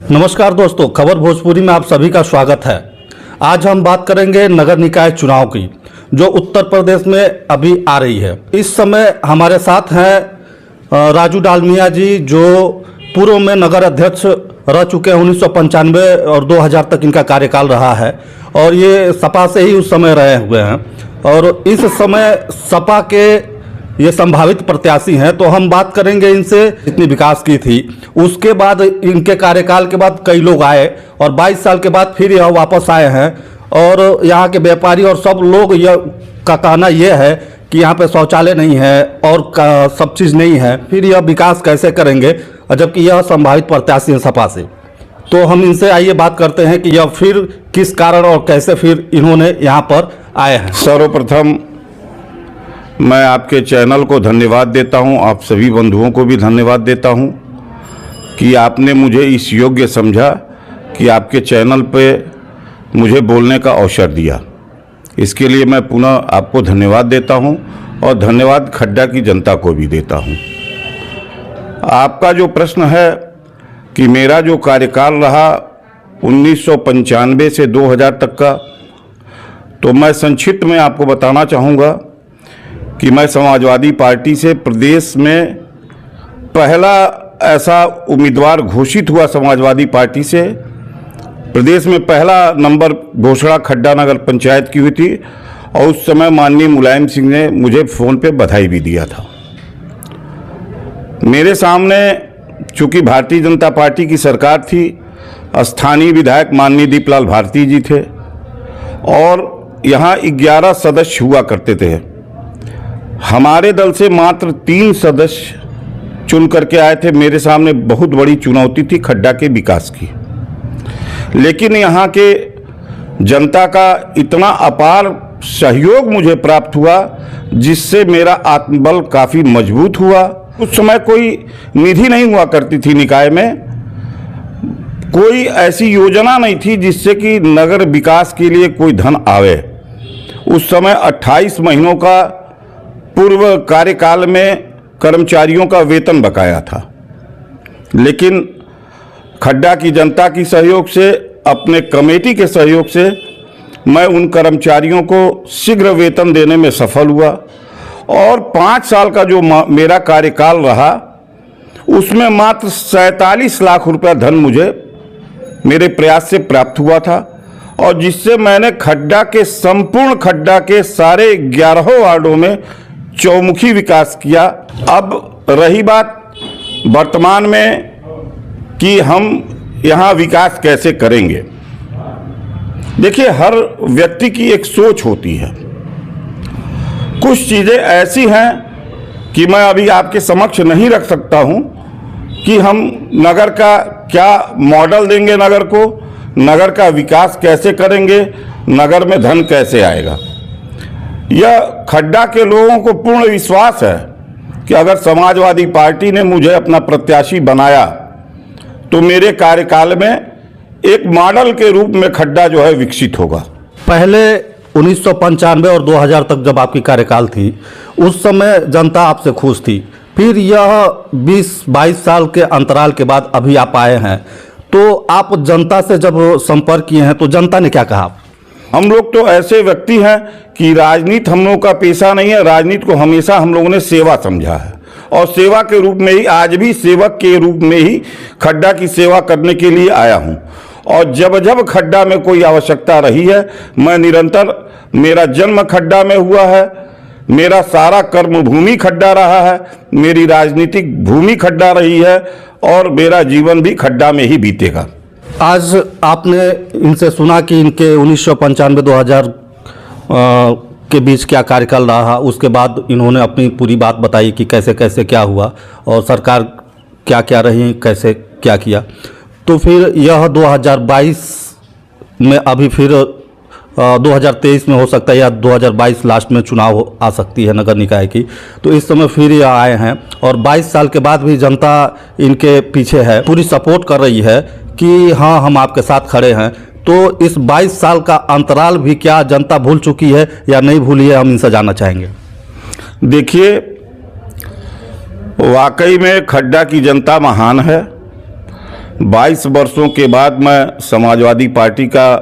नमस्कार दोस्तों, खबर भोजपुरी में आप सभी का स्वागत है। आज हम बात करेंगे नगर निकाय चुनाव की, जो उत्तर प्रदेश में अभी आ रही है। इस समय हमारे साथ हैं राजू डालमिया जी, जो पूर्व में नगर अध्यक्ष रह चुके हैं। 1995 और 2000 तक इनका कार्यकाल रहा है और ये सपा से ही उस समय रहे हुए हैं और इस समय सपा के ये संभावित प्रत्याशी हैं। तो हम बात करेंगे इनसे, जितनी विकास की थी उसके बाद, इनके कार्यकाल के बाद कई लोग आए और 22 साल के बाद फिर यह वापस आए हैं। और यहाँ के व्यापारी और सब लोग यह का कहना यह है कि यहाँ पे शौचालय नहीं है और सब चीज़ नहीं है, फिर यह विकास कैसे करेंगे, जबकि यह संभावित प्रत्याशी हैं सपा से। तो हम इनसे आइए बात करते हैं कि यह फिर किस कारण और कैसे फिर इन्होंने यहाँ पर आए हैं। सर्वप्रथम मैं आपके चैनल को धन्यवाद देता हूं, आप सभी बंधुओं को भी धन्यवाद देता हूं कि आपने मुझे इस योग्य समझा कि आपके चैनल पे मुझे बोलने का अवसर दिया। इसके लिए मैं पुनः आपको धन्यवाद देता हूं और धन्यवाद खड्डा की जनता को भी देता हूं। आपका जो प्रश्न है कि मेरा जो कार्यकाल रहा 1995 से 2000 तक का, तो मैं संक्षिप्त में आपको बताना चाहूँगा कि मैं समाजवादी पार्टी से प्रदेश में पहला ऐसा उम्मीदवार घोषित हुआ। समाजवादी पार्टी से प्रदेश में पहला नंबर घोषणा खड्डा नगर पंचायत की हुई थी और उस समय माननीय मुलायम सिंह ने मुझे फ़ोन पे बधाई भी दिया था। मेरे सामने चूँकि भारतीय जनता पार्टी की सरकार थी, स्थानीय विधायक माननीय दीपलाल भारती जी थे और यहाँ 11 सदस्य हुआ करते थे। हमारे दल से मात्र 3 सदस्य चुन करके आए थे। मेरे सामने बहुत बड़ी चुनौती थी खड्डा के विकास की, लेकिन यहाँ के जनता का इतना अपार सहयोग मुझे प्राप्त हुआ जिससे मेरा आत्मबल काफ़ी मजबूत हुआ। उस समय कोई निधि नहीं हुआ करती थी निकाय में, कोई ऐसी योजना नहीं थी जिससे कि नगर विकास के लिए कोई धन आवे। उस समय 28 महीनों का पूर्व कार्यकाल में कर्मचारियों का वेतन बकाया था, लेकिन खड्डा की जनता की सहयोग से, अपने कमेटी के सहयोग से मैं उन कर्मचारियों को शीघ्र वेतन देने में सफल हुआ और 5 साल का जो मेरा कार्यकाल रहा उसमें मात्र 47 लाख रुपया धन मुझे मेरे प्रयास से प्राप्त हुआ था और जिससे मैंने खड्डा के सारे 11 वार्डों में चौमुखी विकास किया। अब रही बात वर्तमान में कि हम यहाँ विकास कैसे करेंगे। देखिए, हर व्यक्ति की एक सोच होती है। कुछ चीज़ें ऐसी हैं कि मैं अभी आपके समक्ष नहीं रख सकता हूँ कि हम नगर का क्या मॉडल देंगे, नगर का विकास कैसे करेंगे, नगर में धन कैसे आएगा। यह खड्डा के लोगों को पूर्ण विश्वास है कि अगर समाजवादी पार्टी ने मुझे अपना प्रत्याशी बनाया तो मेरे कार्यकाल में एक मॉडल के रूप में खड्डा जो है विकसित होगा। पहले 1995 और 2000 तक जब आपकी कार्यकाल थी, उस समय जनता आपसे खुश थी। फिर यह 20-22 साल के अंतराल के बाद अभी आप आए हैं, तो आप जनता से जब संपर्क किए हैं तो जनता ने क्या कहा? हम लोग तो ऐसे व्यक्ति हैं कि राजनीति हम लोगों का पेशा नहीं है। राजनीति को हमेशा हम लोगों ने सेवा समझा है और सेवा के रूप में ही, आज भी सेवक के रूप में ही खड्डा की सेवा करने के लिए आया हूं। और जब जब खड्डा में कोई आवश्यकता रही है, मैं निरंतर, मेरा जन्म खड्डा में हुआ है, मेरा सारा कर्म भूमि खड्डा रहा है, मेरी राजनीतिक भूमि खड्डा रही है और मेरा जीवन भी खड्डा में ही बीतेगा। आज आपने इनसे सुना कि इनके 1995-2000 के बीच क्या कार्यकाल रहा, उसके बाद इन्होंने अपनी पूरी बात बताई कि कैसे कैसे क्या हुआ और सरकार क्या क्या रही, कैसे क्या किया। तो फिर यह 2022 में, अभी फिर 2023 में हो सकता है या 2022 लास्ट में चुनाव आ सकती है नगर निकाय की, तो इस समय फिर ये आए हैं और 22 साल के बाद भी जनता इनके पीछे है, पूरी सपोर्ट कर रही है कि हाँ, हम आपके साथ खड़े हैं। तो इस 22 साल का अंतराल भी क्या जनता भूल चुकी है या नहीं भूली है, हम इनसे जानना चाहेंगे। देखिए, वाकई में खड्डा की जनता महान है। 22 वर्षों के बाद मैं समाजवादी पार्टी का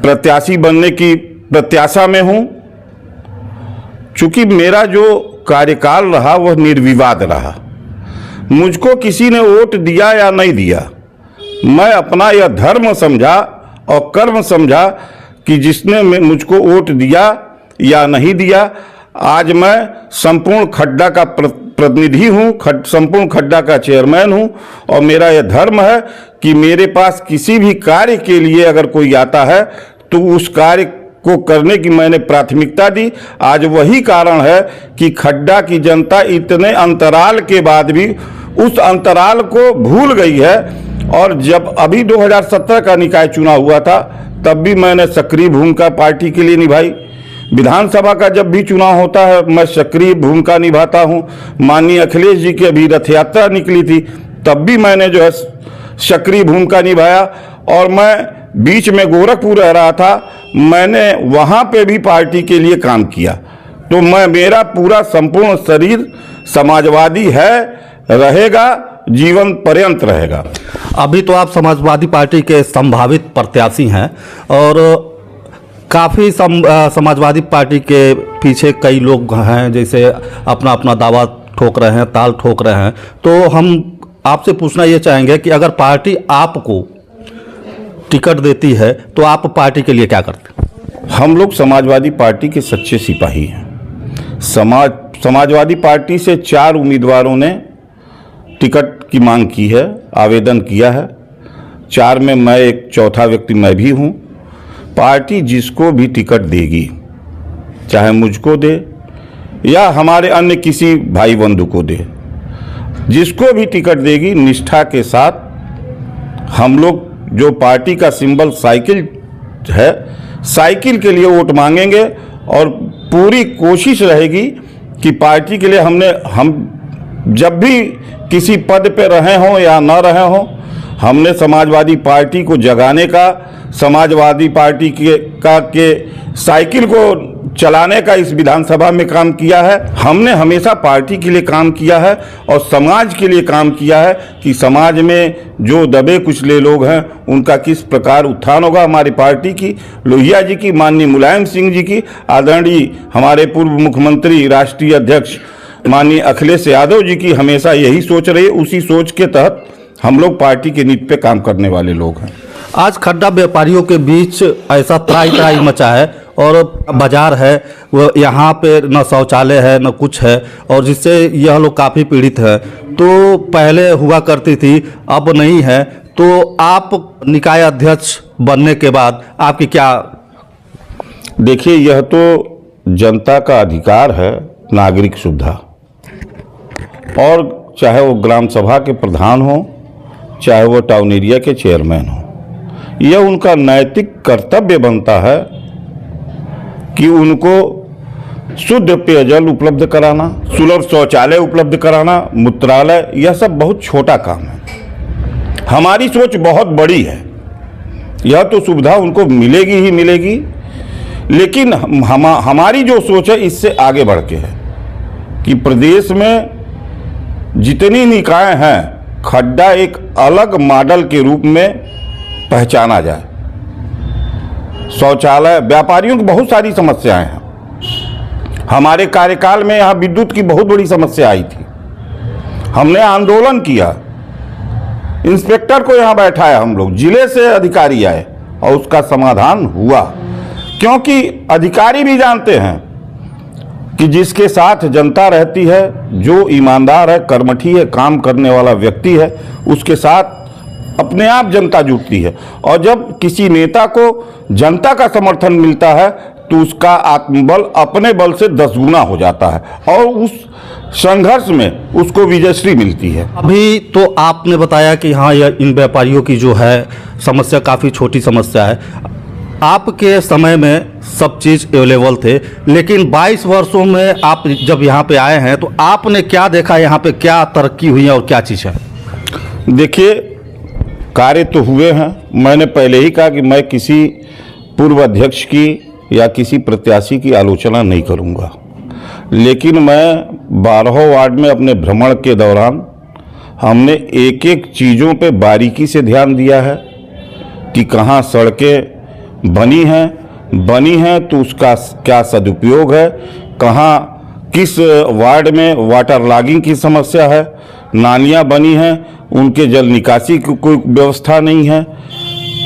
प्रत्याशी बनने की प्रत्याशा में हूं। चूंकि मेरा जो कार्यकाल रहा वह निर्विवाद रहा, मुझको किसी ने वोट दिया या नहीं दिया, मैं अपना यह धर्म समझा और कर्म समझा कि जिसने मुझको वोट दिया या नहीं दिया, आज मैं संपूर्ण खड्डा का प्रतिनिधि हूँ, संपूर्ण खड्डा का चेयरमैन हूँ और मेरा यह धर्म है कि मेरे पास किसी भी कार्य के लिए अगर कोई आता है तो उस कार्य को करने की मैंने प्राथमिकता दी। आज वही कारण है कि खड्डा की जनता इतने अंतराल के बाद भी उस अंतराल को भूल गई है। और जब अभी 2017 का निकाय चुनाव हुआ था तब भी मैंने सक्रिय भूमिका पार्टी के लिए निभाई। विधानसभा का जब भी चुनाव होता है मैं सक्रिय भूमिका निभाता हूं। माननीय अखिलेश जी की अभी रथ यात्रा निकली थी तब भी मैंने जो है सक्रिय भूमिका निभाया। और मैं बीच में गोरखपुर रह रहा था, मैंने वहां पे भी पार्टी के लिए काम किया। तो मेरा पूरा संपूर्ण शरीर समाजवादी है, रहेगा, जीवन पर्यंत रहेगा। अभी तो आप समाजवादी पार्टी के संभावित प्रत्याशी हैं और काफ़ी समाजवादी पार्टी के पीछे कई लोग हैं, जैसे अपना अपना दावा ठोक रहे हैं, ताल ठोक रहे हैं। तो हम आपसे पूछना ये चाहेंगे कि अगर पार्टी आपको टिकट देती है तो आप पार्टी के लिए क्या करते हैं? हम लोग समाजवादी पार्टी के सच्चे सिपाही हैं। समाजवादी पार्टी से 4 उम्मीदवारों ने टिकट की मांग की है, आवेदन किया है। 4 में मैं एक चौथा व्यक्ति मैं भी हूँ। पार्टी जिसको भी टिकट देगी, चाहे मुझको दे या हमारे अन्य किसी भाई बंधु को दे, जिसको भी टिकट देगी निष्ठा के साथ हम लोग जो पार्टी का सिंबल साइकिल है, साइकिल के लिए वोट मांगेंगे। और पूरी कोशिश रहेगी कि पार्टी के लिए हम जब भी किसी पद पे रहे हों या न रहे हों, हमने समाजवादी पार्टी को जगाने का, समाजवादी पार्टी के साइकिल को चलाने का इस विधानसभा में काम किया है। हमने हमेशा पार्टी के लिए काम किया है और समाज के लिए काम किया है कि समाज में जो दबे कुचले लोग हैं उनका किस प्रकार उत्थान होगा। हमारी पार्टी की, लोहिया जी की, माननीय मुलायम सिंह जी की, आदरणीय हमारे पूर्व मुख्यमंत्री राष्ट्रीय अध्यक्ष माननीय अखिलेश यादव जी की हमेशा यही सोच रही है। उसी सोच के तहत हम लोग पार्टी के नीति पे काम करने वाले लोग हैं। आज खड्डा व्यापारियों के बीच ऐसा त्राही त्राही मचा है और बाजार है वो, यहाँ पे न शौचालय है न कुछ है और जिससे यह लोग काफ़ी पीड़ित है। तो पहले हुआ करती थी, अब नहीं है। तो आप निकाय अध्यक्ष बनने के बाद आपकी क्या? देखिए, यह तो जनता का अधिकार है, नागरिक सुविधा, और चाहे वो ग्राम सभा के प्रधान हो, चाहे वो टाउन एरिया के चेयरमैन हो, यह उनका नैतिक कर्तव्य बनता है कि उनको शुद्ध पेयजल उपलब्ध कराना, सुलभ शौचालय उपलब्ध कराना, मूत्रालय, यह सब बहुत छोटा काम है। हमारी सोच बहुत बड़ी है, यह तो सुविधा उनको मिलेगी ही मिलेगी, लेकिन हमारी जो सोच है इससे आगे बढ़ के है कि प्रदेश में जितनी निकाय हैं, खड्डा एक अलग मॉडल के रूप में पहचाना जाए। शौचालय, व्यापारियों की बहुत सारी समस्याएं हैं। हमारे कार्यकाल में यहाँ विद्युत की बहुत बड़ी समस्या आई थी, हमने आंदोलन किया, इंस्पेक्टर को यहाँ बैठाया, हम लोग जिले से अधिकारी आए और उसका समाधान हुआ। क्योंकि अधिकारी भी जानते हैं कि जिसके साथ जनता रहती है, जो ईमानदार है, कर्मठी है, काम करने वाला व्यक्ति है, उसके साथ अपने आप जनता जुटती है। और जब किसी नेता को जनता का समर्थन मिलता है तो उसका आत्मबल अपने बल से 10 गुना हो जाता है और उस संघर्ष में उसको विजयश्री मिलती है। अभी तो आपने बताया कि हाँ, यह इन व्यापारियों की जो है समस्या काफ़ी छोटी समस्या है। आपके समय में सब चीज़ अवेलेबल थे, लेकिन 22 वर्षों में आप जब यहाँ पे आए हैं तो आपने क्या देखा, यहाँ पे क्या तरक्की हुई है और क्या चीज़ है? देखिए, कार्य तो हुए हैं। मैंने पहले ही कहा कि मैं किसी पूर्व अध्यक्ष की या किसी प्रत्याशी की आलोचना नहीं करूंगा, लेकिन मैं 12 वार्ड में अपने भ्रमण के दौरान हमने एक एक चीज़ों पे बारीकी से ध्यान दिया है कि कहाँ सड़कें बनी हैं तो उसका क्या सदुपयोग है, कहाँ किस वार्ड में वाटर लॉगिंग की समस्या है, नालियाँ बनी हैं उनके जल निकासी की कोई व्यवस्था नहीं है।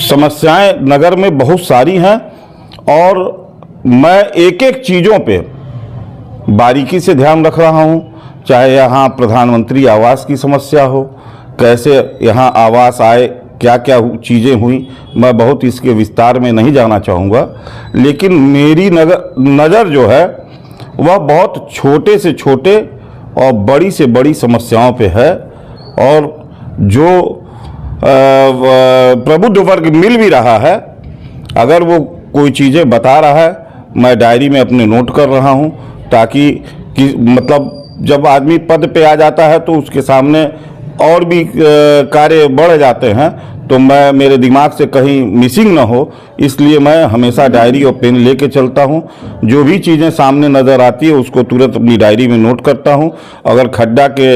समस्याएं नगर में बहुत सारी हैं और मैं एक एक चीज़ों पे बारीकी से ध्यान रख रहा हूँ। चाहे यहाँ प्रधानमंत्री आवास की समस्या हो, कैसे यहाँ आवास आए, क्या क्या चीज़ें हुई, मैं बहुत इसके विस्तार में नहीं जाना चाहूँगा, लेकिन मेरी नज़र जो है वह बहुत छोटे से छोटे और बड़ी से बड़ी समस्याओं पे है। और जो प्रबुद्ध वर्ग मिल भी रहा है, अगर वो कोई चीज़ें बता रहा है, मैं डायरी में अपने नोट कर रहा हूँ, ताकि मतलब जब आदमी पद पे आ जाता है तो उसके सामने और भी कार्य बढ़ जाते हैं, तो मैं मेरे दिमाग से कहीं मिसिंग ना हो, इसलिए मैं हमेशा डायरी और पेन लेके चलता हूँ। जो भी चीज़ें सामने नज़र आती है उसको तुरंत अपनी डायरी में नोट करता हूँ। अगर खड्डा के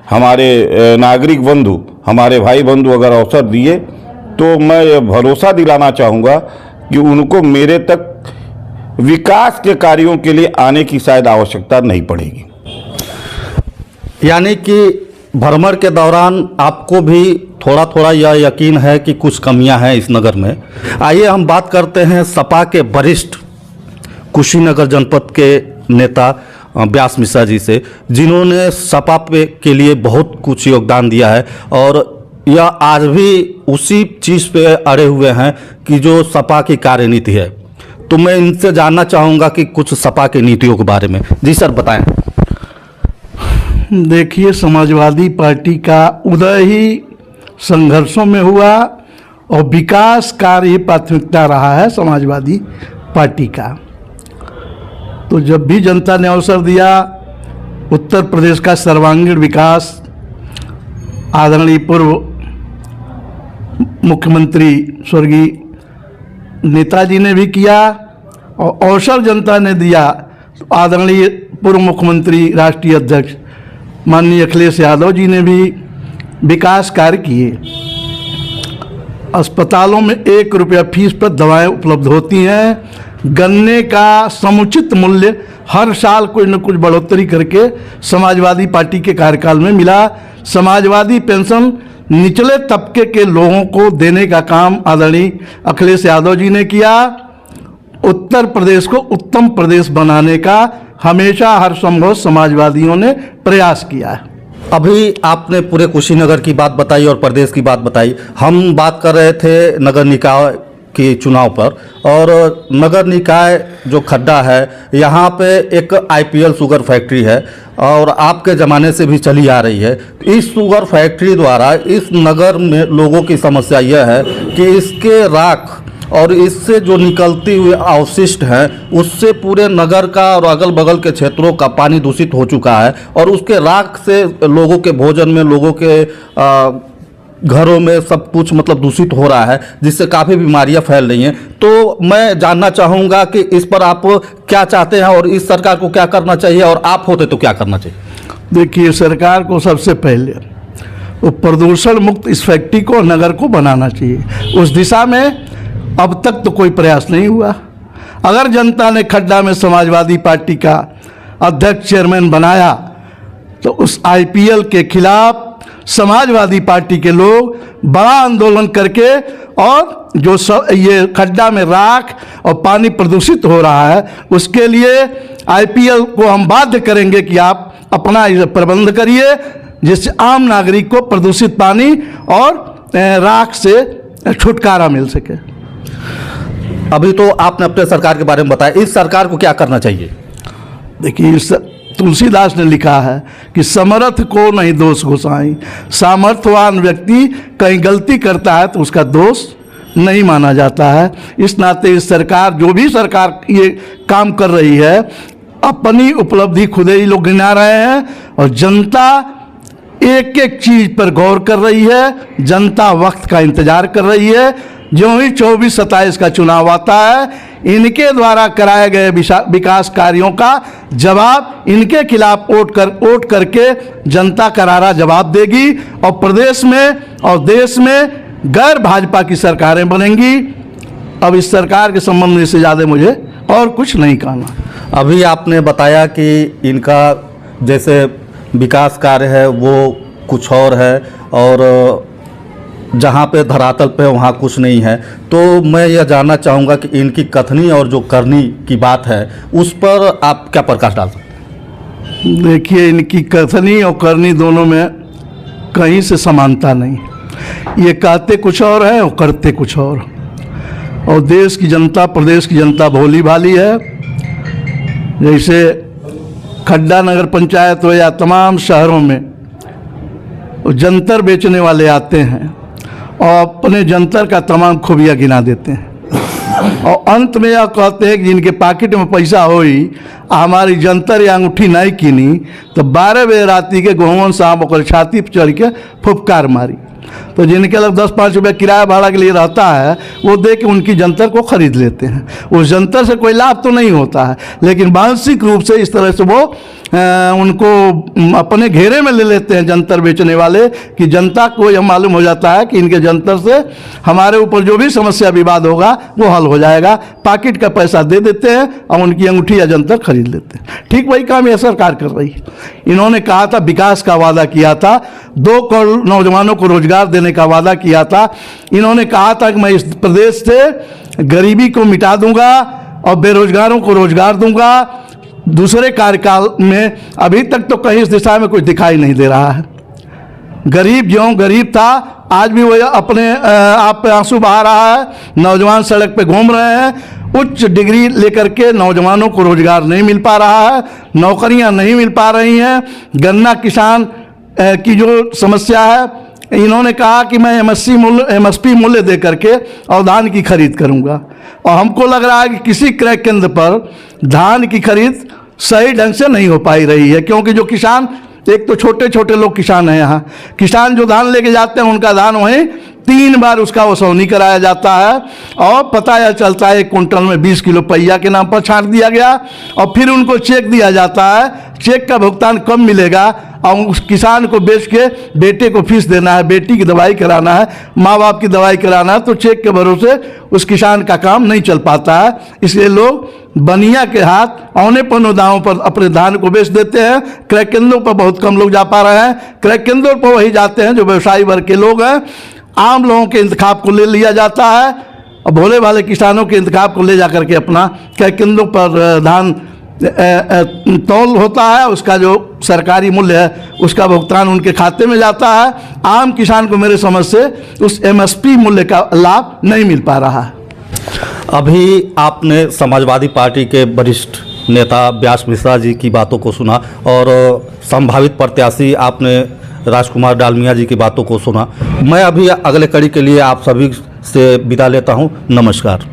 हमारे नागरिक बंधु, हमारे भाई बंधु अगर अवसर दिए तो मैं ये भरोसा दिलाना चाहूँगा कि उनको मेरे तक विकास के कार्यों के लिए आने की शायद आवश्यकता नहीं पड़ेगी। यानी कि भ्रमण के दौरान आपको भी थोड़ा थोड़ा यह यकीन है कि कुछ कमियां हैं इस नगर में। आइए हम बात करते हैं सपा के वरिष्ठ कुशीनगर जनपद के नेता व्यास मिश्रा जी से, जिन्होंने सपा के लिए बहुत कुछ योगदान दिया है और यह आज भी उसी चीज़ पे अड़े हुए हैं कि जो सपा की कार्यनीति है। तो मैं इनसे जानना चाहूँगा कि कुछ सपा की नीतियों के बारे में। जी सर, बताएं। देखिए, समाजवादी पार्टी का उदय ही संघर्षों में हुआ और विकास कार्य ही प्राथमिकता रहा है समाजवादी पार्टी का। तो जब भी जनता ने अवसर दिया, उत्तर प्रदेश का सर्वांगीण विकास आदरणीय पूर्व मुख्यमंत्री स्वर्गीय नेताजी ने भी किया और अवसर जनता ने दिया तो आदरणीय पूर्व मुख्यमंत्री राष्ट्रीय अध्यक्ष माननीय अखिलेश यादव जी ने भी विकास कार्य किए। अस्पतालों में 1 रुपया फीस पर दवाएं उपलब्ध होती हैं। गन्ने का समुचित मूल्य हर साल कुछ न कुछ बढ़ोतरी करके समाजवादी पार्टी के कार्यकाल में मिला। समाजवादी पेंशन निचले तबके के लोगों को देने का काम आदरणीय अखिलेश यादव जी ने किया। उत्तर प्रदेश को उत्तम प्रदेश बनाने का हमेशा हर संभव समाजवादियों ने प्रयास किया है। अभी आपने पूरे कुशीनगर की बात बताई और प्रदेश की बात बताई। हम बात कर रहे थे नगर निकाय के चुनाव पर, और नगर निकाय जो खड्डा है, यहाँ पे एक आईपीएल शुगर फैक्ट्री है और आपके ज़माने से भी चली आ रही है। इस शुगर फैक्ट्री द्वारा इस नगर में लोगों की समस्या यह है कि इसके राख और इससे जो निकलती हुई अवशिष्ट हैं, उससे पूरे नगर का और अगल बगल के क्षेत्रों का पानी दूषित हो चुका है और उसके राख से लोगों के भोजन में, लोगों के घरों में सब कुछ मतलब दूषित हो रहा है, जिससे काफ़ी बीमारियां फैल रही हैं। तो मैं जानना चाहूँगा कि इस पर आप क्या चाहते हैं और इस सरकार को क्या करना चाहिए, और आप होते तो क्या करना चाहिए? देखिए, सरकार को सबसे पहले वो प्रदूषण मुक्त इस फैक्ट्री को, नगर को बनाना चाहिए। उस दिशा में अब तक तो कोई प्रयास नहीं हुआ। अगर जनता ने खड्डा में समाजवादी पार्टी का अध्यक्ष चेयरमैन बनाया तो उस आईपीएल के खिलाफ समाजवादी पार्टी के लोग बड़ा आंदोलन करके, और जो ये खड्डा में राख और पानी प्रदूषित हो रहा है, उसके लिए आईपीएल को हम बाध्य करेंगे कि आप अपना प्रबंध करिए, जिससे आम नागरिक को प्रदूषित पानी और राख से छुटकारा मिल सके। अभी तो आपने अपने सरकार के बारे में बताया, इस सरकार को क्या करना चाहिए? देखिए, तुलसीदास ने लिखा है कि समर्थ को नहीं दोष घुसाई। सामर्थ्यवान व्यक्ति कहीं गलती करता है तो उसका दोष नहीं माना जाता है। इस नाते इस सरकार, जो भी सरकार ये काम कर रही है, अपनी उपलब्धि खुद ही लोग गिना रहे हैं और जनता एक एक चीज़ पर गौर कर रही है। जनता वक्त का इंतजार कर रही है। जो ही 24-27 का चुनाव आता है, इनके द्वारा कराए गए विकास कार्यों का जवाब इनके खिलाफ वोट करके जनता करारा जवाब देगी और प्रदेश में और देश में गैर भाजपा की सरकारें बनेंगी। अब इस सरकार के संबंध में इससे ज़्यादा मुझे और कुछ नहीं कहना। अभी आपने बताया कि इनका जैसे विकास कार्य है वो कुछ और है और जहाँ पे धरातल पे वहाँ कुछ नहीं है, तो मैं यह जानना चाहूँगा कि इनकी कथनी और जो करनी की बात है उस पर आप क्या प्रकाश डाल सकते हैं? देखिए, इनकी कथनी और करनी दोनों में कहीं से समानता नहीं। ये कहते कुछ और है और करते कुछ और देश की जनता, प्रदेश की जनता भोली भाली है। जैसे खड्डा नगर पंचायत हो या तमाम शहरों में जंतर बेचने वाले आते हैं और अपने जंतर का तमाम खूबियाँ गिना देते हैं और अंत में यह कहते हैं कि जिनके पॉकेट में पैसा होई हमारी जंतर या अंगूठी नहीं कीनी तो 12 बजे राती के गोहन साहब और छाती पर चढ़ के फुफकार मारी। तो जिनके लग 10-5 रुपये किराया भाड़ा के लिए रहता है वो दे के उनकी जंतर को खरीद लेते हैं। उस जंतर से कोई लाभ तो नहीं होता है, लेकिन मानसिक रूप से इस तरह से वो उनको अपने घेरे में ले लेते हैं जंतर बेचने वाले कि जनता को यह मालूम हो जाता है कि इनके जंतर से हमारे ऊपर जो भी समस्या विवाद होगा वो हल हो जाएगा। पॉकेट का पैसा दे देते हैं और उनकी अंगूठी या जंतर खरीद लेते हैं। ठीक वही काम यह सरकार कर रही है। इन्होंने कहा था, विकास का वादा किया था, 2 करोड़ नौजवानों को रोजगार देने का वादा किया था। इन्होंने कहा था कि मैं इस प्रदेश से गरीबी को मिटा दूंगा और बेरोजगारों को रोजगार दूंगा। दूसरे कार्यकाल में अभी तक तो कहीं इस दिशा में कुछ दिखाई नहीं दे रहा है। गरीब ज्यों गरीब था, आज भी वह अपने आप पे आंसू बहा रहा है। नौजवान सड़क पे घूम रहे हैं। उच्च डिग्री लेकर के नौजवानों को रोजगार नहीं मिल पा रहा है, नौकरियां नहीं मिल पा रही हैं। गन्ना किसान की जो समस्या है, इन्होंने कहा कि मैं एमएसपी मूल्य दे करके और धान की खरीद करूंगा और हमको लग रहा है कि किसी क्रय केंद्र पर धान की खरीद सही ढंग से नहीं हो पाई रही है, क्योंकि जो किसान, एक तो छोटे छोटे लोग किसान हैं यहाँ, किसान जो धान लेके जाते हैं उनका धान वहीं 3 बार उसका वसूली कराया जाता है और पता यह चलता है 1 कुंटल में 20 किलो पहिया के नाम पर छांट दिया गया और फिर उनको चेक दिया जाता है। चेक का भुगतान कम मिलेगा और उस किसान को बेच के बेटे को फीस देना है, बेटी की दवाई कराना है, माँ बाप की दवाई कराना है, तो चेक के भरोसे उस किसान का काम नहीं चल पाता है। इसलिए लोग बनिया के हाथ औने पौने दावों पर अपने धान को बेच देते हैं। क्रय केंद्रों पर बहुत कम लोग जा पा रहे हैं। क्रय केंद्रों पर वही जाते हैं जो व्यवसायी वर्ग के लोग हैं। आम लोगों के इंतखाब को ले लिया जाता है और भोले भाले किसानों के इंतखाब को ले जा करके अपना क्रय केंद्रों पर धान तौल होता है, उसका जो सरकारी मूल्य है उसका भुगतान उनके खाते में जाता है। आम किसान को मेरे समझ से उस एमएसपी मूल्य का लाभ नहीं मिल पा रहा है। अभी आपने समाजवादी पार्टी के वरिष्ठ नेता व्यास मिश्रा जी की बातों को सुना और संभावित प्रत्याशी आपने राजकुमार डालमिया जी की बातों को सुना। मैं अभी अगले कड़ी के लिए आप सभी से विदा लेता हूं। नमस्कार।